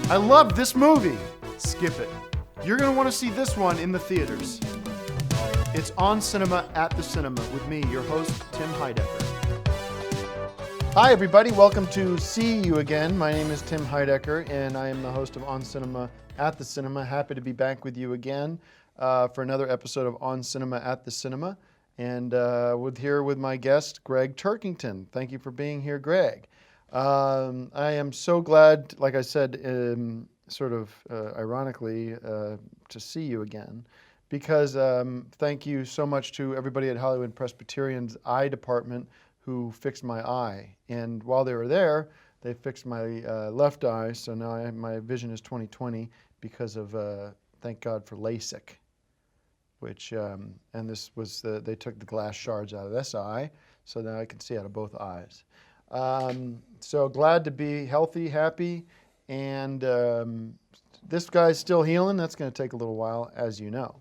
I love this movie. Skip it. You're going to want to see this one in the theaters. It's On Cinema at the Cinema with me, your host, Tim Heidecker. Hi, everybody. Welcome to See You Again. My name is Tim Heidecker, and I am the host of On Cinema at the Cinema. Happy to be back with you again for another episode of On Cinema at the Cinema. And here with my guest, Greg Turkington. Thank you for being here, Greg. I am so glad, like I said, ironically, to see you again. Because thank you so much to everybody at Hollywood Presbyterian's eye department who fixed my eye. And while they were there, they fixed my left eye, so now my vision is 20/20 because of, thank God for LASIK, which, and this was, they took the glass shards out of this eye, so now I can see out of both eyes. So glad to be healthy, happy, and this guy's still healing. That's going to take a little while, as you know.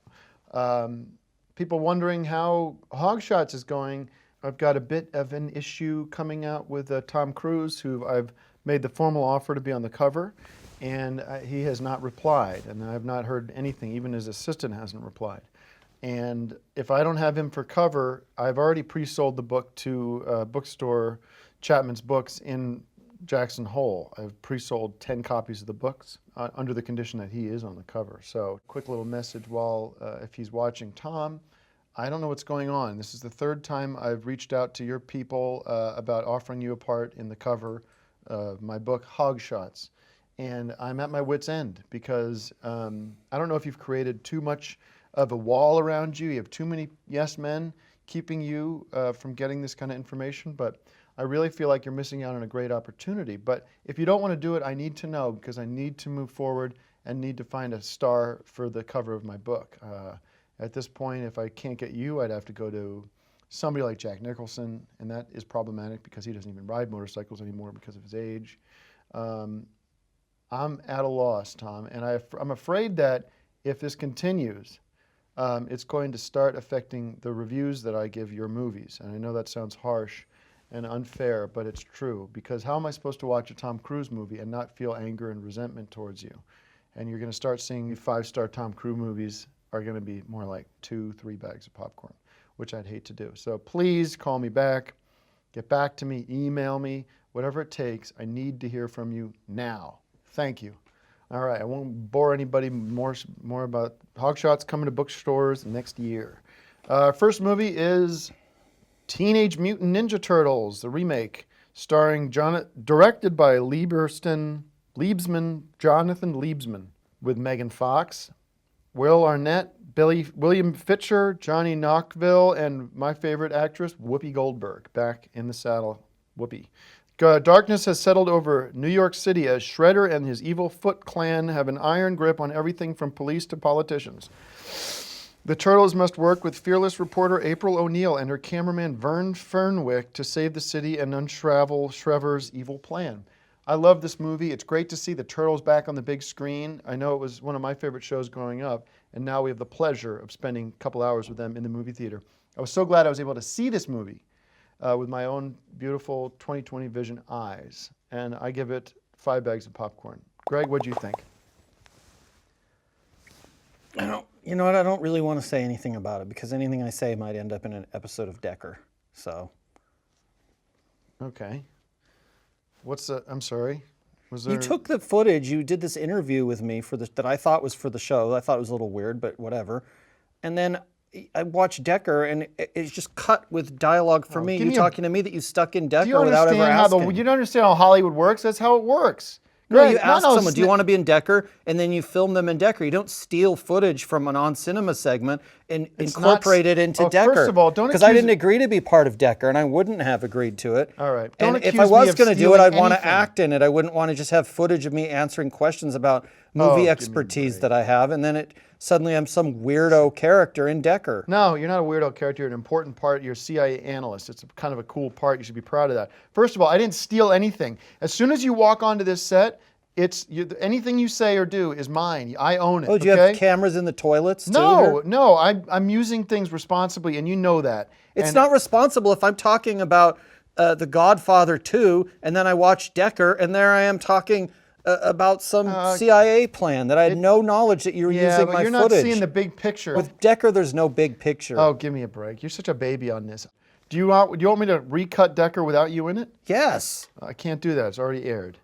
People wondering how Hogshots is going. I've got a bit of an issue coming out with Tom Cruise, who I've made the formal offer to be on the cover, and he has not replied, and I've not heard anything. Even his assistant hasn't replied. And if I don't have him for cover, I've already pre-sold the book to bookstore Chapman's Books in Jackson Hole. I've pre-sold 10 copies of the books under the condition that he is on the cover. So quick little message while, if he's watching, Tom, I don't know what's going on. This is the third time I've reached out to your people about offering you a part in the cover of my book, Hogshots. And I'm at my wit's end because I don't know if you've created too much of a wall around you. You have too many yes men keeping you from getting this kind of information, but I really feel like you're missing out on a great opportunity. But if you don't want to do it, I need to know, because I need to move forward and need to find a star for the cover of my book. At this point, if I can't get you, I'd have to go to somebody like Jack Nicholson, and that is problematic because he doesn't even ride motorcycles anymore because of his age. I'm at a loss, Tom, and I'm afraid that if this continues, it's going to start affecting the reviews that I give your movies. And I know that sounds harsh and unfair, but it's true, because how am I supposed to watch a Tom Cruise movie and not feel anger and resentment towards you? And you're going to start seeing 5-star Tom Cruise movies are going to be more like 2-3 bags of popcorn, which I'd hate to do. So please call me back, get back to me, email me, whatever it takes. I need to hear from you now. Thank you. All right, I won't bore anybody more about Hogshots coming to bookstores next year. First movie is Teenage Mutant Ninja Turtles, the remake, starring directed by Jonathan Liebsman, with Megan Fox, Will Arnett, William Fitcher, Johnny Knoxville, and my favorite actress, Whoopi Goldberg, back in the saddle. Whoopi. Darkness has settled over New York City as Shredder and his evil Foot Clan have an iron grip on everything from police to politicians. The Turtles must work with fearless reporter April O'Neil and her cameraman Vern Fernwick to save the city and unravel Shredder's evil plan. I love this movie. It's great to see the Turtles back on the big screen. I know it was one of my favorite shows growing up, and now we have the pleasure of spending a couple hours with them in the movie theater. I was so glad I was able to see this movie with my own beautiful 20/20 vision eyes, and I give it 5 bags of popcorn. Greg, what'd you think? You know what? I don't really want to say anything about it because anything I say might end up in an episode of Decker. So. Okay. I'm sorry. You took the footage. You did this interview with me that I thought was for the show. I thought it was a little weird, but whatever. And then I watched Decker, and it's just cut with dialogue from me. You talking to me that you stuck in Decker without ever asking. You don't understand how Hollywood works? That's how it works. No, you ask someone, do you want to be in Decker? And then you film them in Decker. You don't steal footage from an on-cinema segment and incorporate it into Decker. First of all, don't because I didn't agree to be part of Decker, and I wouldn't have agreed to it. All right. And if I was going to do it, I'd want to act in it. I wouldn't want to just have footage of me answering questions about movie expertise that I have, and then suddenly I'm some weirdo character in Decker. No, you're not a weirdo character. You're an important part. You're a CIA analyst. It's kind of a cool part. You should be proud of that. First of all, I didn't steal anything. As soon as you walk onto this set, anything you say or do is mine. I own it. Oh, do you have cameras in the toilets too? No. I'm using things responsibly, and you know that. It's not responsible if I'm talking about The Godfather 2, and then I watch Decker, and there I am talking about some CIA plan that I had no knowledge that you were using but my you're footage. not seeing the big picture. With Decker, there's no big picture. Oh, give me a break. You're such a baby on this. Do you want me to recut Decker without you in it? Yes. I can't do that. It's already aired.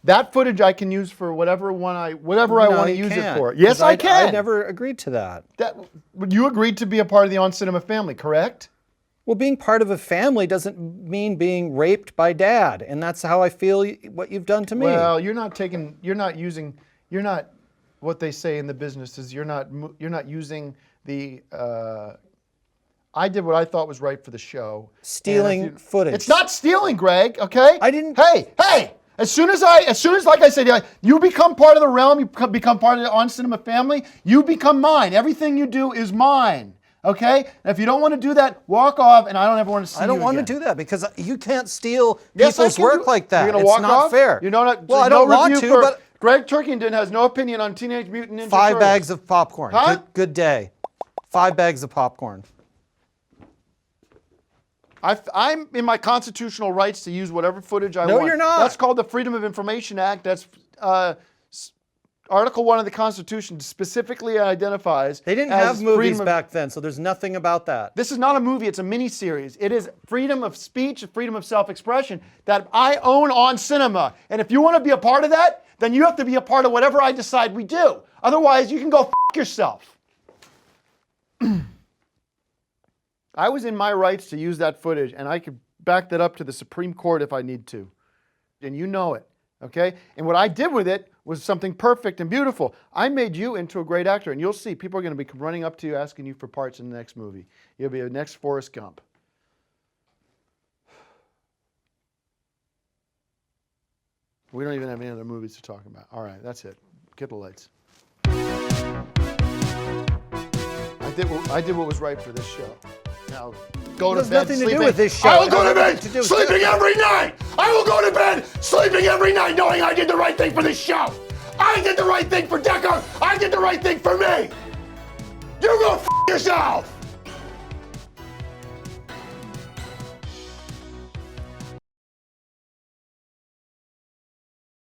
That footage I can use for whatever I want to use it for. Yes, I can. I never agreed to that. You agreed to be a part of the On Cinema family, correct? Well, being part of a family doesn't mean being raped by Dad, and that's how I feel what you've done to me. Well, you're not what they say in the business is you're not using the. I did what I thought was right for the show. Stealing footage. It's not stealing, Greg. Okay. I didn't. Hey! As soon as, like I said, you become part of the realm. You become part of the On Cinema family. You become mine. Everything you do is mine. Okay? And if you don't want to do that, walk off, and I don't ever want to see you again. I don't want to do that because you can't steal people's work like that. You're going to walk off? It's not fair. You know what? Well, I don't want to, but Greg Turkington has no opinion on Teenage Mutant Ninja Turtles. 5 bags of popcorn. Huh? Good day. 5 bags of popcorn. I'm in my constitutional rights to use whatever footage I want. No, you're not. That's called the Freedom of Information Act. That's Article 1 of the Constitution specifically identifies. They didn't have movies back then, so there's nothing about that. This is not a movie, it's a mini-series. It is freedom of speech, freedom of self-expression that I own On Cinema. And if you want to be a part of that, then you have to be a part of whatever I decide we do. Otherwise, you can go f*** yourself. I was in my rights to use that footage, and I could back that up to the Supreme Court if I need to. And you know it, okay? And what I did with it was something perfect and beautiful. I made you into a great actor, and you'll see people are going to be running up to you asking you for parts in the next movie. You'll be the next Forrest Gump. We don't even have any other movies to talk about. All right, that's it. Get the lights. I did what was right for this show. Now, go to bed. There's nothing sleeping. to do with this show. I will go to bed sleeping every night. I will go to bed sleeping every night knowing I did the right thing for this show. I did the right thing for Decker. I did the right thing for me. You go f*** yourself.